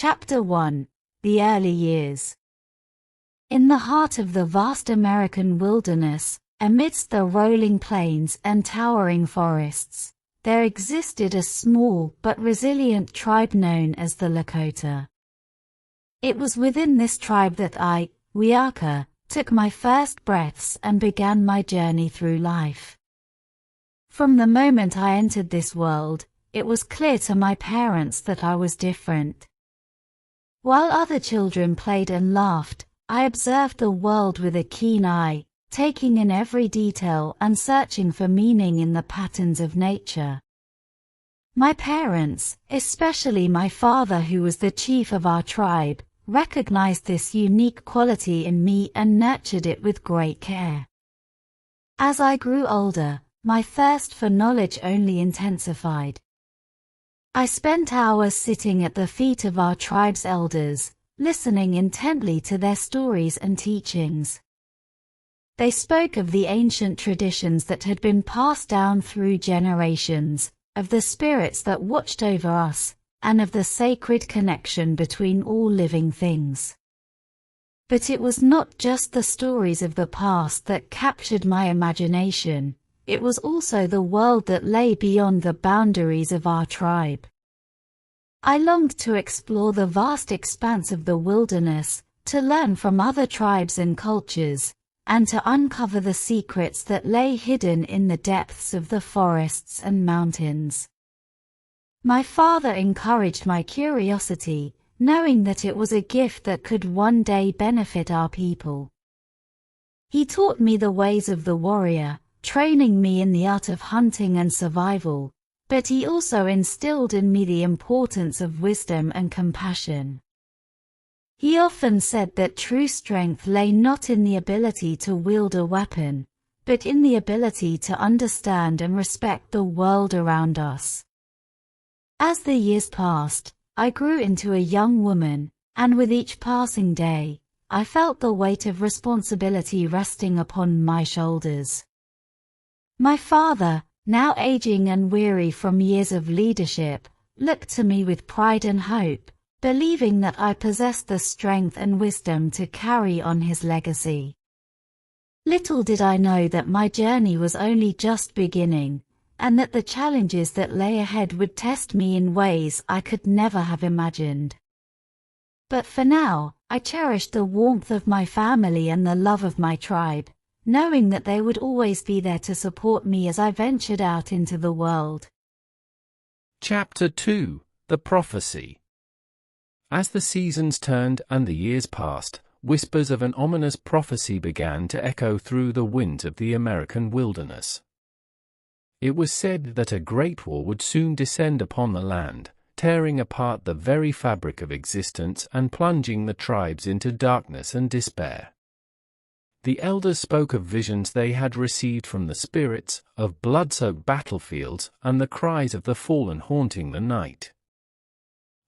Chapter 1: The Early Years. In the heart of the vast American wilderness, amidst the rolling plains and towering forests, there existed a small but resilient tribe known as the Lakota. It was within this tribe that I, Wíyaka, took my first breaths and began my journey through life. From the moment I entered this world, it was clear to my parents that I was different. While other children played and laughed, I observed the world with a keen eye, taking in every detail and searching for meaning in the patterns of nature. My parents, especially my father who was the chief of our tribe, recognized this unique quality in me and nurtured it with great care. As I grew older, my thirst for knowledge only intensified. I spent hours sitting at the feet of our tribe's elders, listening intently to their stories and teachings. They spoke of the ancient traditions that had been passed down through generations, of the spirits that watched over us, and of the sacred connection between all living things. But it was not just the stories of the past that captured my imagination. It was also the world that lay beyond the boundaries of our tribe. I longed to explore the vast expanse of the wilderness, to learn from other tribes and cultures, and to uncover the secrets that lay hidden in the depths of the forests and mountains. My father encouraged my curiosity, knowing that it was a gift that could one day benefit our people. He taught me the ways of the warrior, training me in the art of hunting and survival, but he also instilled in me the importance of wisdom and compassion. He often said that true strength lay not in the ability to wield a weapon, but in the ability to understand and respect the world around us. As the years passed, I grew into a young woman, and with each passing day, I felt the weight of responsibility resting upon my shoulders. My father, now aging and weary from years of leadership, looked to me with pride and hope, believing that I possessed the strength and wisdom to carry on his legacy. Little did I know that my journey was only just beginning, and that the challenges that lay ahead would test me in ways I could never have imagined. But for now, I cherished the warmth of my family and the love of my tribe, knowing that they would always be there to support me as I ventured out into the world. Chapter 2: The Prophecy. As the seasons turned and the years passed, whispers of an ominous prophecy began to echo through the winds of the American wilderness. It was said that a great war would soon descend upon the land, tearing apart the very fabric of existence and plunging the tribes into darkness and despair. The elders spoke of visions they had received from the spirits, of blood-soaked battlefields, and the cries of the fallen haunting the night.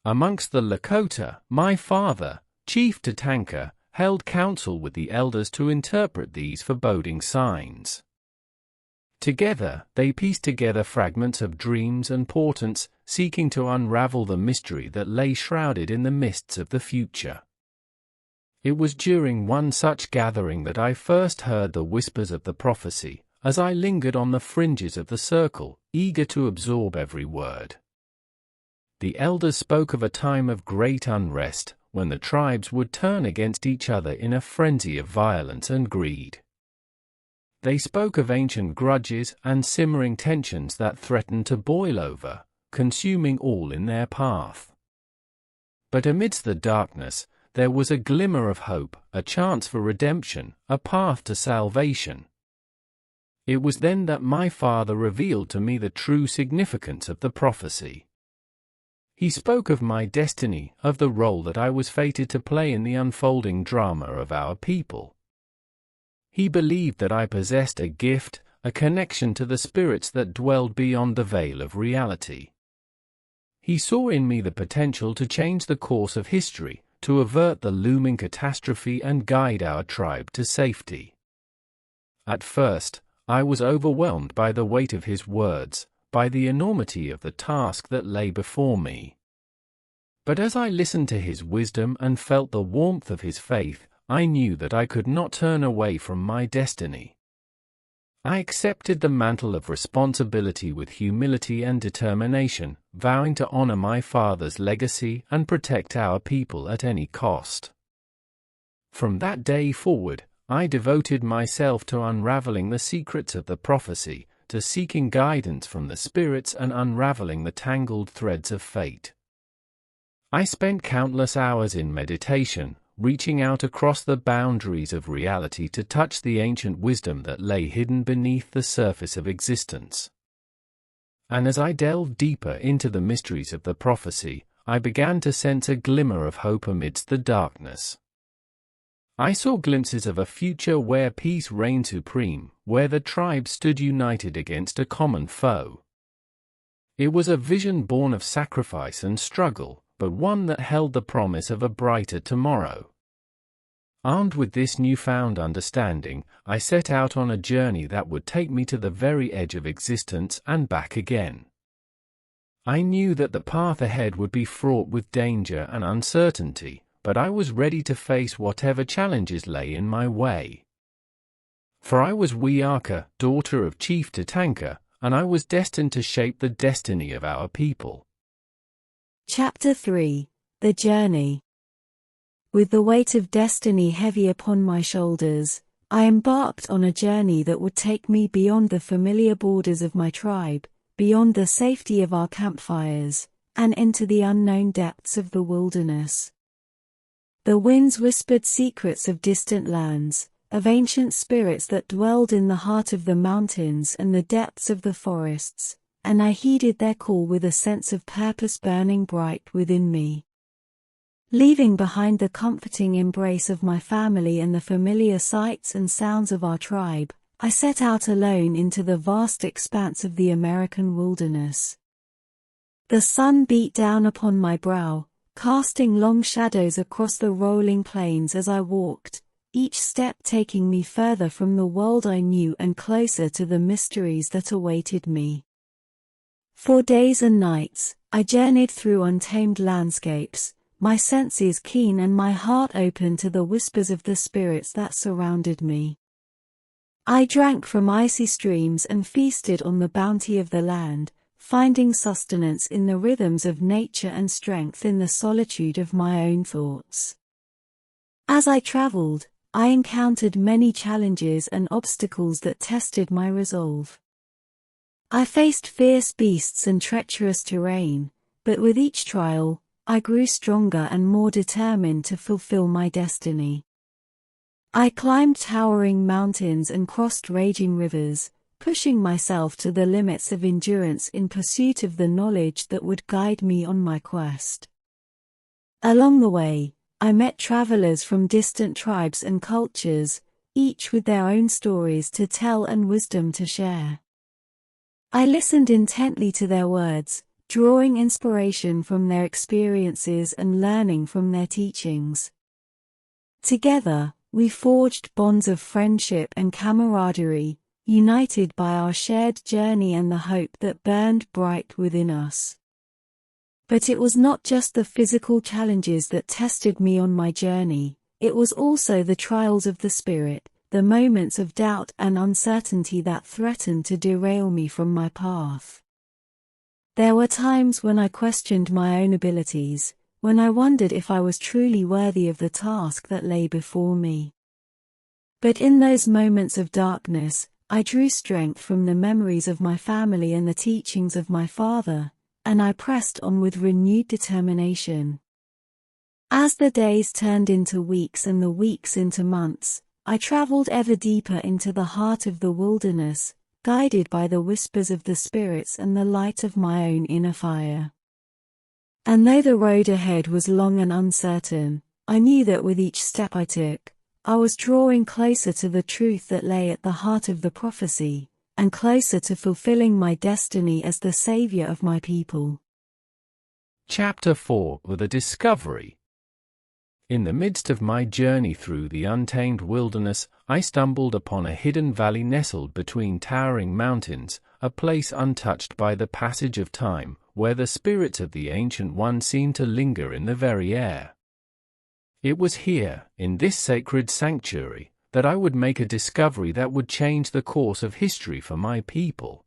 Amongst the Lakota, my father, Chief Tatanka, held council with the elders to interpret these foreboding signs. Together, they pieced together fragments of dreams and portents, seeking to unravel the mystery that lay shrouded in the mists of the future. It was during one such gathering that I first heard the whispers of the prophecy, as I lingered on the fringes of the circle, eager to absorb every word. The elders spoke of a time of great unrest, when the tribes would turn against each other in a frenzy of violence and greed. They spoke of ancient grudges and simmering tensions that threatened to boil over, consuming all in their path. But amidst the darkness, there was a glimmer of hope, a chance for redemption, a path to salvation. It was then that my father revealed to me the true significance of the prophecy. He spoke of my destiny, of the role that I was fated to play in the unfolding drama of our people. He believed that I possessed a gift, a connection to the spirits that dwelled beyond the veil of reality. He saw in me the potential to change the course of history, to avert the looming catastrophe and guide our tribe to safety. At first, I was overwhelmed by the weight of his words, by the enormity of the task that lay before me. But as I listened to his wisdom and felt the warmth of his faith, I knew that I could not turn away from my destiny. I accepted the mantle of responsibility with humility and determination, vowing to honor my father's legacy and protect our people at any cost. From that day forward, I devoted myself to unraveling the secrets of the prophecy, to seeking guidance from the spirits and unraveling the tangled threads of fate. I spent countless hours in meditation, reaching out across the boundaries of reality to touch the ancient wisdom that lay hidden beneath the surface of existence. And as I delved deeper into the mysteries of the prophecy, I began to sense a glimmer of hope amidst the darkness. I saw glimpses of a future where peace reigned supreme, where the tribe stood united against a common foe. It was a vision born of sacrifice and struggle, but one that held the promise of a brighter tomorrow. Armed with this newfound understanding, I set out on a journey that would take me to the very edge of existence and back again. I knew that the path ahead would be fraught with danger and uncertainty, but I was ready to face whatever challenges lay in my way. For I was Wíyaka, daughter of Chief Tatanka, and I was destined to shape the destiny of our people. Chapter 3: The Journey. With the weight of destiny heavy upon my shoulders, I embarked on a journey that would take me beyond the familiar borders of my tribe, beyond the safety of our campfires, and into the unknown depths of the wilderness. The winds whispered secrets of distant lands, of ancient spirits that dwelled in the heart of the mountains and the depths of the forests, and I heeded their call with a sense of purpose burning bright within me. Leaving behind the comforting embrace of my family and the familiar sights and sounds of our tribe, I set out alone into the vast expanse of the American wilderness. The sun beat down upon my brow, casting long shadows across the rolling plains as I walked, each step taking me further from the world I knew and closer to the mysteries that awaited me. For days and nights, I journeyed through untamed landscapes, my senses keen and my heart open to the whispers of the spirits that surrounded me. I drank from icy streams and feasted on the bounty of the land, finding sustenance in the rhythms of nature and strength in the solitude of my own thoughts. As I traveled, I encountered many challenges and obstacles that tested my resolve. I faced fierce beasts and treacherous terrain, but with each trial, I grew stronger and more determined to fulfill my destiny. I climbed towering mountains and crossed raging rivers, pushing myself to the limits of endurance in pursuit of the knowledge that would guide me on my quest. Along the way, I met travelers from distant tribes and cultures, each with their own stories to tell and wisdom to share. I listened intently to their words, drawing inspiration from their experiences and learning from their teachings. Together, we forged bonds of friendship and camaraderie, united by our shared journey and the hope that burned bright within us. But it was not just the physical challenges that tested me on my journey, it was also the trials of the spirit, the moments of doubt and uncertainty that threatened to derail me from my path. There were times when I questioned my own abilities, when I wondered if I was truly worthy of the task that lay before me. But in those moments of darkness, I drew strength from the memories of my family and the teachings of my father, and I pressed on with renewed determination. As the days turned into weeks and the weeks into months, I traveled ever deeper into the heart of the wilderness, guided by the whispers of the spirits and the light of my own inner fire. And though the road ahead was long and uncertain, I knew that with each step I took, I was drawing closer to the truth that lay at the heart of the prophecy, and closer to fulfilling my destiny as the savior of my people. Chapter 4: The Discovery. In the midst of my journey through the untamed wilderness, I stumbled upon a hidden valley nestled between towering mountains, a place untouched by the passage of time, where the spirits of the Ancient One seemed to linger in the very air. It was here, in this sacred sanctuary, that I would make a discovery that would change the course of history for my people.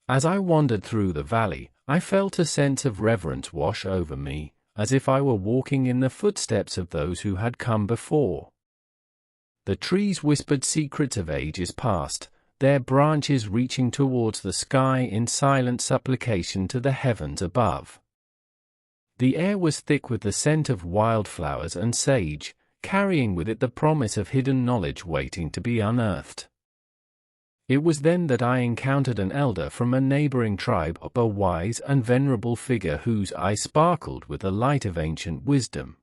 As I wandered through the valley, I felt a sense of reverence wash over me, as if I were walking in the footsteps of those who had come before. The trees whispered secrets of ages past, their branches reaching towards the sky in silent supplication to the heavens above. The air was thick with the scent of wildflowers and sage, carrying with it the promise of hidden knowledge waiting to be unearthed. It was then that I encountered an elder from a neighboring tribe, a wise and venerable figure whose eyes sparkled with the light of ancient wisdom.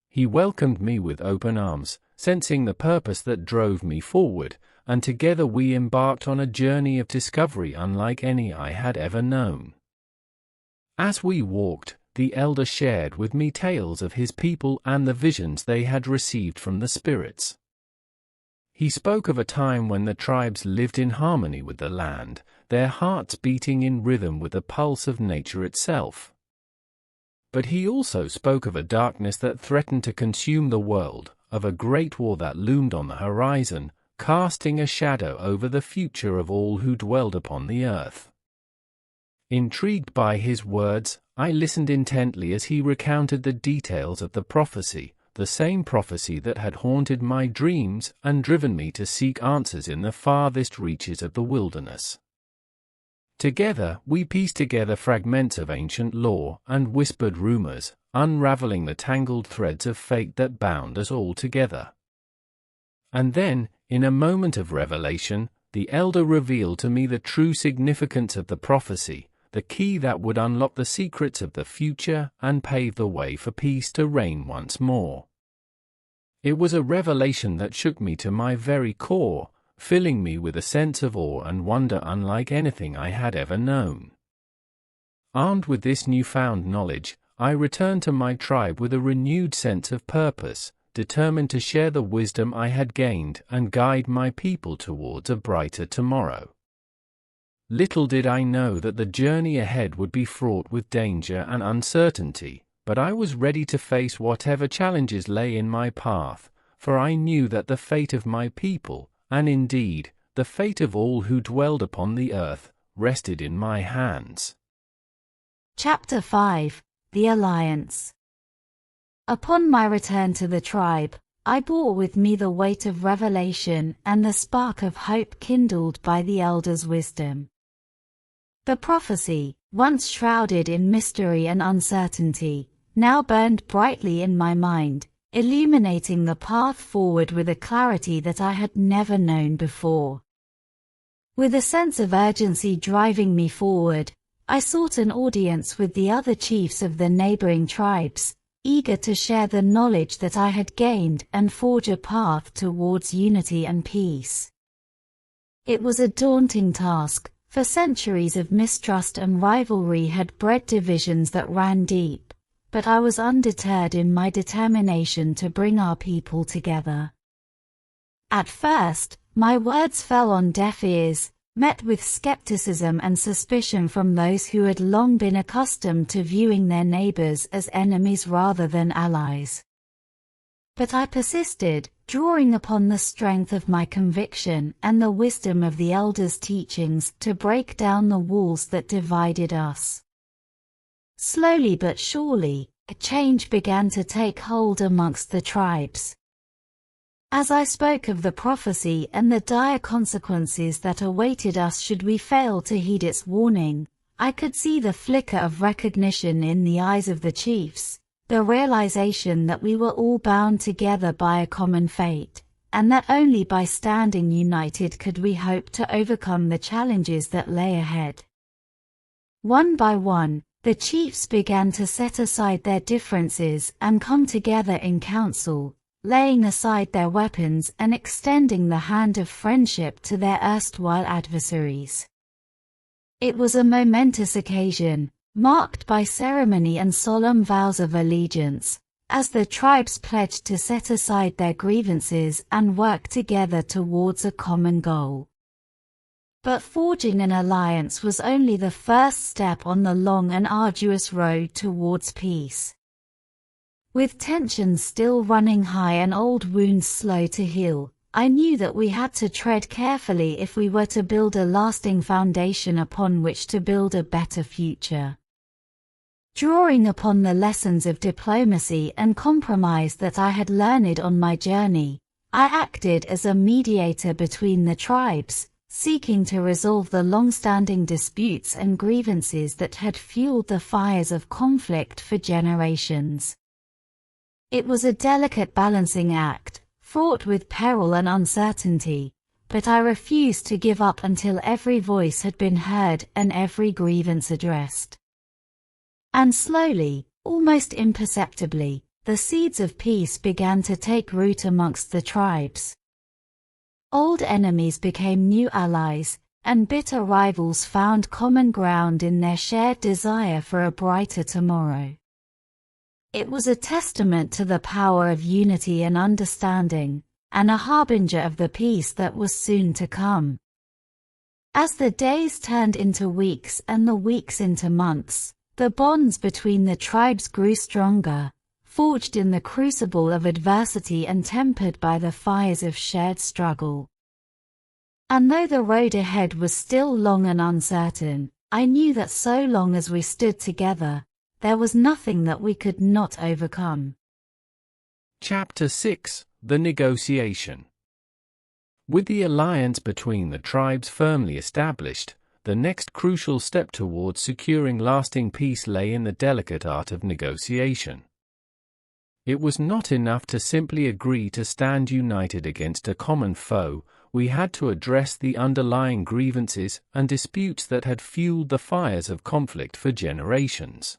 He welcomed me with open arms, sensing the purpose that drove me forward, and together we embarked on a journey of discovery unlike any I had ever known. As we walked, the elder shared with me tales of his people and the visions they had received from the spirits. He spoke of a time when the tribes lived in harmony with the land, their hearts beating in rhythm with the pulse of nature itself. But he also spoke of a darkness that threatened to consume the world, of a great war that loomed on the horizon, casting a shadow over the future of all who dwelled upon the earth. Intrigued by his words, I listened intently as he recounted the details of the prophecy, the same prophecy that had haunted my dreams and driven me to seek answers in the farthest reaches of the wilderness. Together, we pieced together fragments of ancient lore and whispered rumors, unraveling the tangled threads of fate that bound us all together. And then, in a moment of revelation, the elder revealed to me the true significance of the prophecy, the key that would unlock the secrets of the future and pave the way for peace to reign once more. It was a revelation that shook me to my very core, filling me with a sense of awe and wonder unlike anything I had ever known. Armed with this newfound knowledge, I returned to my tribe with a renewed sense of purpose, determined to share the wisdom I had gained and guide my people towards a brighter tomorrow. Little did I know that the journey ahead would be fraught with danger and uncertainty, but I was ready to face whatever challenges lay in my path, for I knew that the fate of my people, and indeed, the fate of all who dwelled upon the earth, rested in my hands. Chapter 5: The Alliance. Upon my return to the tribe, I bore with me the weight of revelation and the spark of hope kindled by the elder's wisdom. The prophecy, once shrouded in mystery and uncertainty, now burned brightly in my mind, illuminating the path forward with a clarity that I had never known before. With a sense of urgency driving me forward, I sought an audience with the other chiefs of the neighboring tribes, eager to share the knowledge that I had gained and forge a path towards unity and peace. It was a daunting task, for centuries of mistrust and rivalry had bred divisions that ran deep, but I was undeterred in my determination to bring our people together. At first, my words fell on deaf ears, met with skepticism and suspicion from those who had long been accustomed to viewing their neighbors as enemies rather than allies. But I persisted, drawing upon the strength of my conviction and the wisdom of the elders' teachings to break down the walls that divided us. Slowly but surely, a change began to take hold amongst the tribes. As I spoke of the prophecy and the dire consequences that awaited us should we fail to heed its warning, I could see the flicker of recognition in the eyes of the chiefs, the realization that we were all bound together by a common fate, and that only by standing united could we hope to overcome the challenges that lay ahead. One by one, the chiefs began to set aside their differences and come together in council, laying aside their weapons and extending the hand of friendship to their erstwhile adversaries. It was a momentous occasion, marked by ceremony and solemn vows of allegiance, as the tribes pledged to set aside their grievances and work together towards a common goal. But forging an alliance was only the first step on the long and arduous road towards peace. With tensions still running high and old wounds slow to heal, I knew that we had to tread carefully if we were to build a lasting foundation upon which to build a better future. Drawing upon the lessons of diplomacy and compromise that I had learned on my journey, I acted as a mediator between the tribes, seeking to resolve the long-standing disputes and grievances that had fueled the fires of conflict for generations. It was a delicate balancing act, fraught with peril and uncertainty, but I refused to give up until every voice had been heard and every grievance addressed. And slowly, almost imperceptibly, the seeds of peace began to take root amongst the tribes. Old enemies became new allies, and bitter rivals found common ground in their shared desire for a brighter tomorrow. It was a testament to the power of unity and understanding, and a harbinger of the peace that was soon to come. As the days turned into weeks and the weeks into months, the bonds between the tribes grew stronger, forged in the crucible of adversity and tempered by the fires of shared struggle. And though the road ahead was still long and uncertain, I knew that so long as we stood together, there was nothing that we could not overcome. Chapter 6: The Negotiation. With the alliance between the tribes firmly established, the next crucial step towards securing lasting peace lay in the delicate art of negotiation. It was not enough to simply agree to stand united against a common foe. We had to address the underlying grievances and disputes that had fueled the fires of conflict for generations.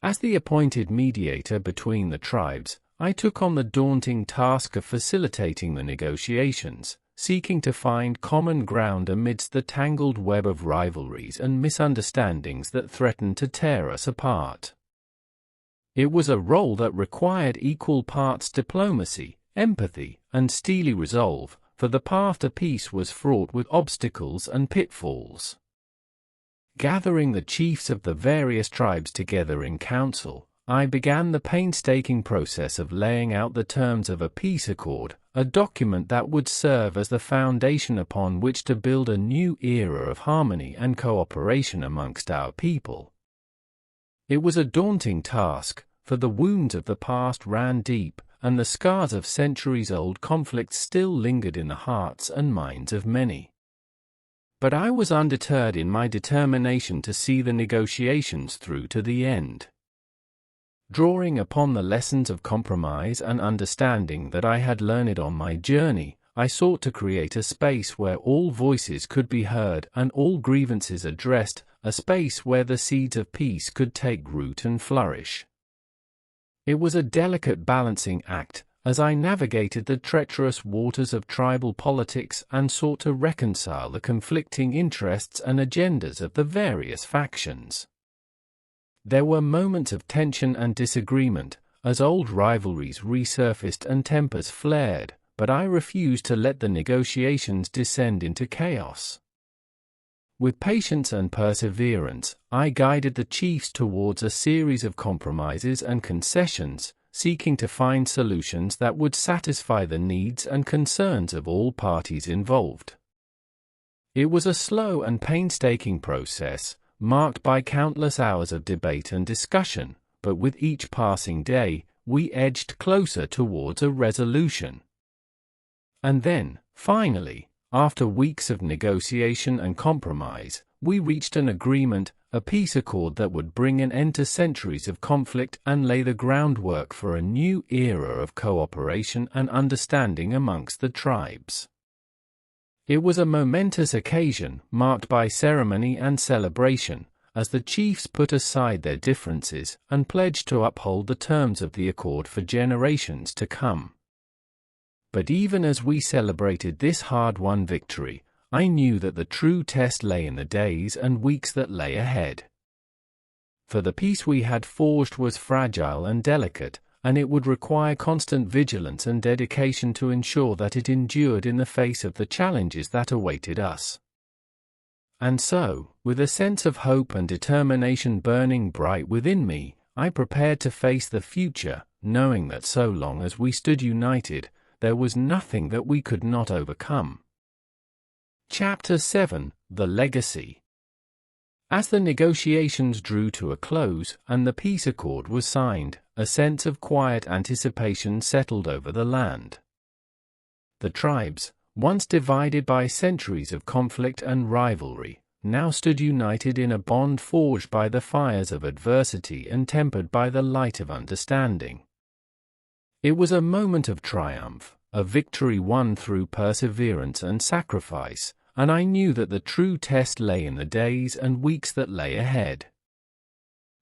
As the appointed mediator between the tribes, I took on the daunting task of facilitating the negotiations, seeking to find common ground amidst the tangled web of rivalries and misunderstandings that threatened to tear us apart. It was a role that required equal parts diplomacy, empathy, and steely resolve, for the path to peace was fraught with obstacles and pitfalls. Gathering the chiefs of the various tribes together in council, I began the painstaking process of laying out the terms of a peace accord, a document that would serve as the foundation upon which to build a new era of harmony and cooperation amongst our people. It was a daunting task, for the wounds of the past ran deep, and the scars of centuries-old conflicts still lingered in the hearts and minds of many. But I was undeterred in my determination to see the negotiations through to the end. Drawing upon the lessons of compromise and understanding that I had learned on my journey, I sought to create a space where all voices could be heard and all grievances addressed, a space where the seeds of peace could take root and flourish. It was a delicate balancing act, as I navigated the treacherous waters of tribal politics and sought to reconcile the conflicting interests and agendas of the various factions. There were moments of tension and disagreement, as old rivalries resurfaced and tempers flared, but I refused to let the negotiations descend into chaos. With patience and perseverance, I guided the chiefs towards a series of compromises and concessions, seeking to find solutions that would satisfy the needs and concerns of all parties involved. It was a slow and painstaking process, marked by countless hours of debate and discussion, but with each passing day, we edged closer towards a resolution. And then, finally, after weeks of negotiation and compromise, we reached an agreement, a peace accord that would bring an end to centuries of conflict and lay the groundwork for a new era of cooperation and understanding amongst the tribes. It was a momentous occasion, marked by ceremony and celebration, as the chiefs put aside their differences and pledged to uphold the terms of the accord for generations to come. But even as we celebrated this hard-won victory, I knew that the true test lay in the days and weeks that lay ahead. For the peace we had forged was fragile and delicate, and it would require constant vigilance and dedication to ensure that it endured in the face of the challenges that awaited us. And so, with a sense of hope and determination burning bright within me, I prepared to face the future, knowing that so long as we stood united, there was nothing that we could not overcome. Chapter 7: The Legacy. As the negotiations drew to a close and the peace accord was signed, a sense of quiet anticipation settled over the land. The tribes, once divided by centuries of conflict and rivalry, now stood united in a bond forged by the fires of adversity and tempered by the light of understanding. It was a moment of triumph, a victory won through perseverance and sacrifice, and I knew that the true test lay in the days and weeks that lay ahead.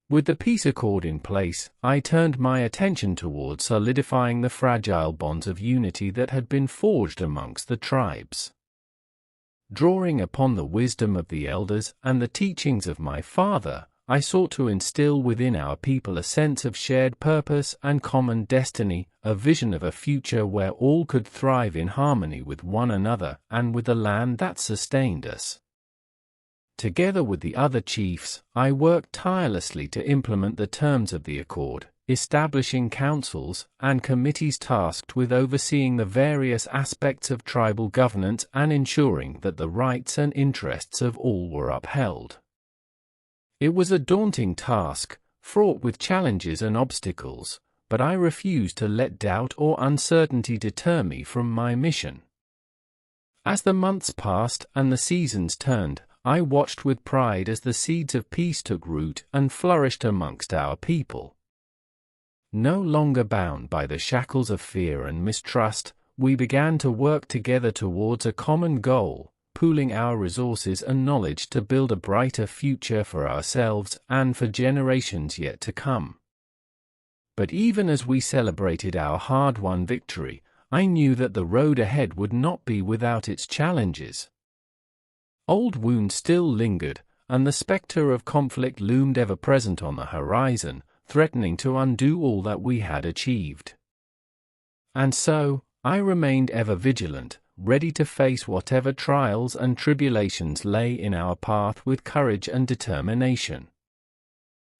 With the peace accord in place, I turned my attention towards solidifying the fragile bonds of unity that had been forged amongst the tribes. Drawing upon the wisdom of the elders and the teachings of my father, I sought to instill within our people a sense of shared purpose and common destiny, a vision of a future where all could thrive in harmony with one another and with the land that sustained us. Together with the other chiefs, I worked tirelessly to implement the terms of the accord, establishing councils and committees tasked with overseeing the various aspects of tribal governance and ensuring that the rights and interests of all were upheld. It was a daunting task, fraught with challenges and obstacles, but I refused to let doubt or uncertainty deter me from my mission. As the months passed and the seasons turned, I watched with pride as the seeds of peace took root and flourished amongst our people. No longer bound by the shackles of fear and mistrust, we began to work together towards a common goal, pooling our resources and knowledge to build a brighter future for ourselves and for generations yet to come. But even as we celebrated our hard-won victory, I knew that the road ahead would not be without its challenges. Old wounds still lingered, and the specter of conflict loomed ever present on the horizon, threatening to undo all that we had achieved. And so, I remained ever vigilant, ready to face whatever trials and tribulations lay in our path with courage and determination.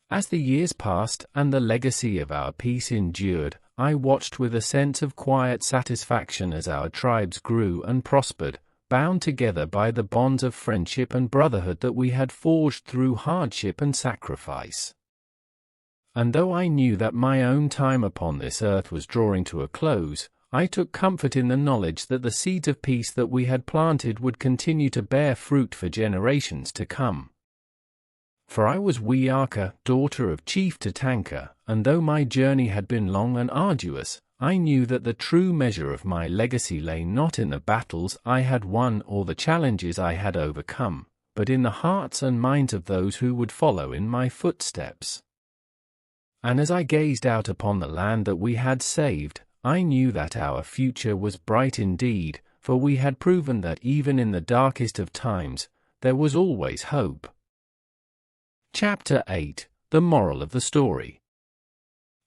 As the years passed and the legacy of our peace endured, I watched with a sense of quiet satisfaction as our tribes grew and prospered, bound together by the bonds of friendship and brotherhood that we had forged through hardship and sacrifice. And though I knew that my own time upon this earth was drawing to a close, I took comfort in the knowledge that the seeds of peace that we had planted would continue to bear fruit for generations to come. For I was Wíyaka, daughter of Chief Tatanka, and though my journey had been long and arduous, I knew that the true measure of my legacy lay not in the battles I had won or the challenges I had overcome, but in the hearts and minds of those who would follow in my footsteps. And as I gazed out upon the land that we had saved, I knew that our future was bright indeed, for we had proven that even in the darkest of times, there was always hope. Chapter 8: The Moral of the Story.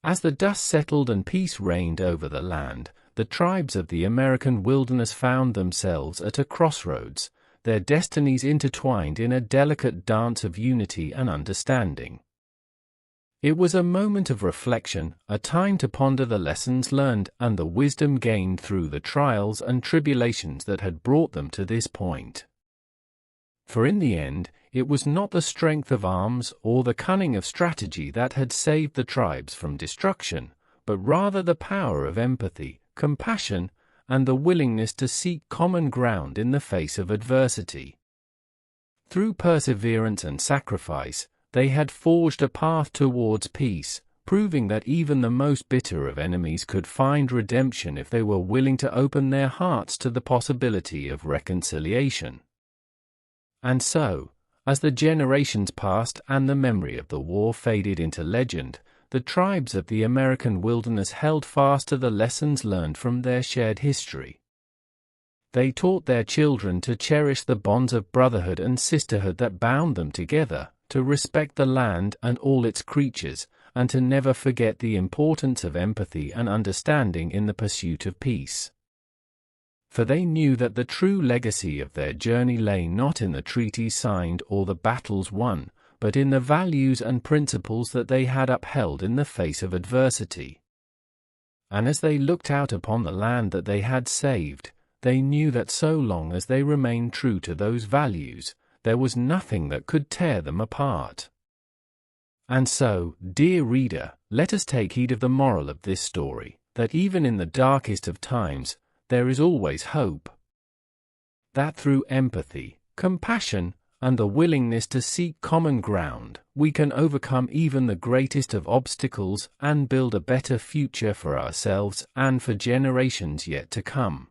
As the dust settled and peace reigned over the land, the tribes of the American wilderness found themselves at a crossroads, their destinies intertwined in a delicate dance of unity and understanding. It was a moment of reflection, a time to ponder the lessons learned and the wisdom gained through the trials and tribulations that had brought them to this point. For in the end, it was not the strength of arms or the cunning of strategy that had saved the tribes from destruction, but rather the power of empathy, compassion, and the willingness to seek common ground in the face of adversity. Through perseverance and sacrifice, they had forged a path towards peace, proving that even the most bitter of enemies could find redemption if they were willing to open their hearts to the possibility of reconciliation. And so, as the generations passed and the memory of the war faded into legend, the tribes of the American wilderness held fast to the lessons learned from their shared history. They taught their children to cherish the bonds of brotherhood and sisterhood that bound them together, to respect the land and all its creatures, and to never forget the importance of empathy and understanding in the pursuit of peace. for they knew that the true legacy of their journey lay not in the treaties signed or the battles won, but in the values and principles that they had upheld in the face of adversity. And as they looked out upon the land that they had saved, they knew that so long as they remained true to those values, there was nothing that could tear them apart. And so, dear reader, let us take heed of the moral of this story, that even in the darkest of times, there is always hope. That through empathy, compassion, and the willingness to seek common ground, we can overcome even the greatest of obstacles and build a better future for ourselves and for generations yet to come.